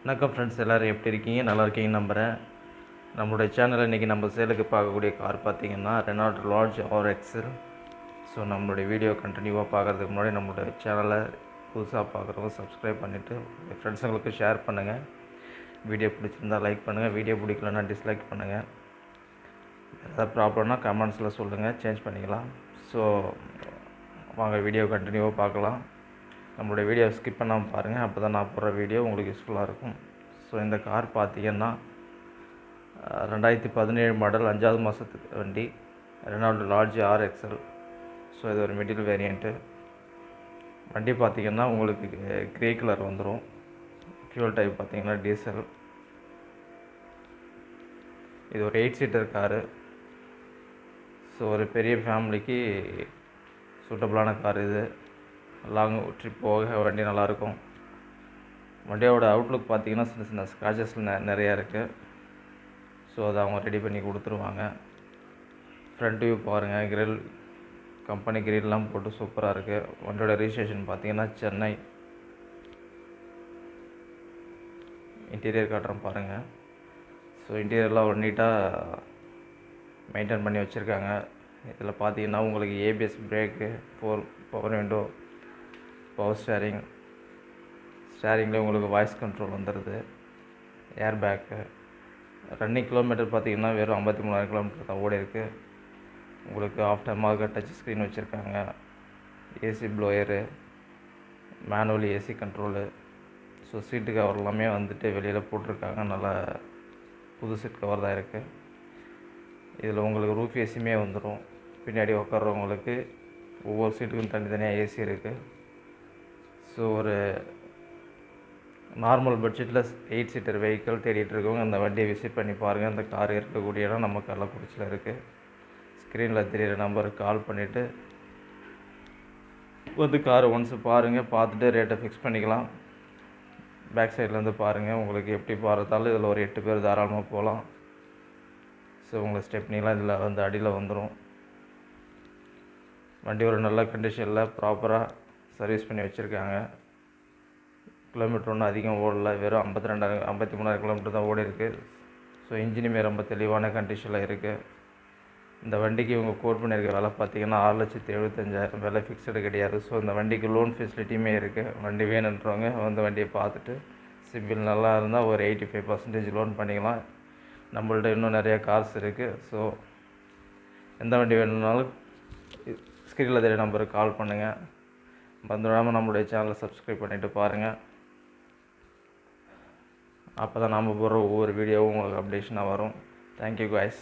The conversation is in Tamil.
வணக்கம் ஃப்ரெண்ட்ஸ், எல்லோரும் எப்படி இருக்கீங்க? நல்லா இருக்கீங்கன்னு நம்புகிறேன். நம்மளுடைய சேனலில் இன்றைக்கி நம்ம சேலுக்கு பார்க்கக்கூடிய கார் பார்த்திங்கன்னா ரெனால்ட் லார்ஜ் ஆர்எக்ஸல். ஸோ நம்மளுடைய வீடியோ கண்டினியூவாக பார்க்குறதுக்கு முன்னாடி நம்மளுடைய சேனலை புதுசாக பார்க்குறவங்க சப்ஸ்கிரைப் பண்ணிவிட்டு ஃப்ரெண்ட்ஸுங்களுக்கு ஷேர் பண்ணுங்கள். வீடியோ பிடிச்சிருந்தால் லைக் பண்ணுங்கள், வீடியோ பிடிக்கலன்னா டிஸ்லைக் பண்ணுங்கள். ஏதாவது ப்ராப்ளம்னா கமெண்ட்ஸில் சொல்லுங்கள், சேஞ்ச் பண்ணிக்கலாம். ஸோ வாங்க வீடியோ கண்டினியூவாக பார்க்கலாம். நம்மளுடைய வீடியோ ஸ்கிப் பண்ணாமல் பாருங்கள், அப்போ தான் நான் போடுற வீடியோ உங்களுக்கு யூஸ்ஃபுல்லாக இருக்கும். ஸோ இந்த கார் பார்த்திங்கன்னா 2017 மாடல் 5வது மாதத்துக்கு வண்டி ரெனால்ட் லார்ஜ் ஆர்எக்ஸல். ஸோ இது ஒரு மிடில் வேரியண்ட்டு வண்டி. பார்த்திங்கன்னா உங்களுக்கு க்ரே கலர் வந்துடும். ஃபியூல் டைப் பார்த்திங்கன்னா டீசல். இது ஒரு 8 சீட்டர் காரு. ஸோ ஒரு பெரிய ஃபேமிலிக்கு சூட்டபுளான கார் இது. லாங் ட்ரிப் போக வண்டி நல்லாயிருக்கும். வண்டியோட அவுட்லுக் பார்த்திங்கன்னா சின்ன சின்ன ஸ்க்ராச்சஸ் நிறையா இருக்குது. ஸோ அதை அவங்க ரெடி பண்ணி கொடுத்துருவாங்க. ஃப்ரண்ட் வியூ பாருங்கள், கிரில் கம்பெனி கிரில்லாம் போட்டு சூப்பராக இருக்குது. வண்டியோட ரிஜிஸ்ட்ரேஷன் பார்த்திங்கன்னா சென்னை. இன்டீரியர் காட்டுறோம் பாருங்கள். ஸோ இன்டீரியர்லாம் ஒரு நீட்டாக மெயின்டைன் பண்ணி வச்சுருக்காங்க. இதில் பார்த்திங்கன்னா உங்களுக்கு ABS brake, 4 power window, power ஸ்டேரிங்கில் உங்களுக்கு வாய்ஸ் கண்ட்ரோல் வந்துடுது, ஏர் பேக்கு. ரன்னிங் கிலோமீட்டர் பார்த்திங்கன்னா வெறும் 53,000 கிலோமீட்டர் தான் ஓடி இருக்குது. உங்களுக்கு ஆஃப்டர் மார்க்கெட் டச் ஸ்க்ரீன் வச்சுருக்காங்க, AC blower, manual AC control. So சீட்டு கவர் எல்லாமே வந்துட்டு வெளியில் போட்டிருக்காங்க. நல்லா புது சீட் கவர் தான் இருக்குது. இதில் உங்களுக்கு ரூஃப் ஏசியுமே வந்துடும். பின்னாடி உட்கார்றவங்களுக்கு ஒவ்வொரு சீட்டுக்கும் தனித்தனியாக ஏசி இருக்குது. ஸோ ஒரு நார்மல் பட்ஜெட்டில் 8 சீட்டர் வெஹிக்கிள் தேடிட்டு இருக்கவங்க அந்த வண்டியை விசிட் பண்ணி பாருங்கள். அந்த கார் இருக்கக்கூடிய இடம் நம்ம கள்ளக்குறிச்சியில் இருக்குது. ஸ்க்ரீனில் தெரியிற நம்பருக்கு கால் பண்ணிவிட்டு வந்து காரை ஒன்ஸ் பாருங்கள். பார்த்துட்டு ரேட்டை ஃபிக்ஸ் பண்ணிக்கலாம். பேக் சைட்லேருந்து பாருங்கள். உங்களுக்கு எப்படி பார்த்தாலும் இதில் ஒரு 8 பேர் தாராளமாக போகலாம். ஸோ உங்களுக்கு ஸ்டெப்னிலாம் இதில் வந்து அடியில் வந்துடும். வண்டி ஒரு நல்ல கண்டிஷனில் ப்ராப்பராக சர்வீஸ் பண்ணி வச்சுருக்காங்க. கிலோமீட்டர் ஒன்றும் அதிகம் ஓடல, வெறும் 53,000 கிலோமீட்டர் தான் ஓடி இருக்குது. ஸோ இன்ஜினுமே ரொம்ப தெளிவான கண்டிஷனில் இருக்குது. இந்த வண்டிக்கு இவங்க கோட் பண்ணியிருக்க விலை பார்த்திங்கன்னா 6,75,000. விலை ஃபிக்ஸடு கிடையாது. ஸோ இந்த வண்டிக்கு லோன் ஃபெசிலிட்டியுமே இருக்குது. வண்டி வேணுன்றவங்க வந்து வண்டியை பார்த்துட்டு சிபில் நல்லா இருந்தால் ஒரு 85% லோன் பண்ணிக்கலாம். நம்மள்ட்ட இன்னும் நிறைய கார்ஸ் இருக்குது. ஸோ எந்த வண்டி வேணும்னாலும் ஸ்க்ரீனில் தெரிய நம்பருக்கு கால் பண்ணுங்கள். வந்துடாமல் நம்மளுடைய சேனலை சப்ஸ்கிரைப் பண்ணிவிட்டு பாருங்கள். அப்போ தான் நாம் போடுற ஒவ்வொரு வீடியோவும் உங்களுக்கு அப்டேஷனாக வரும். Thank you guys.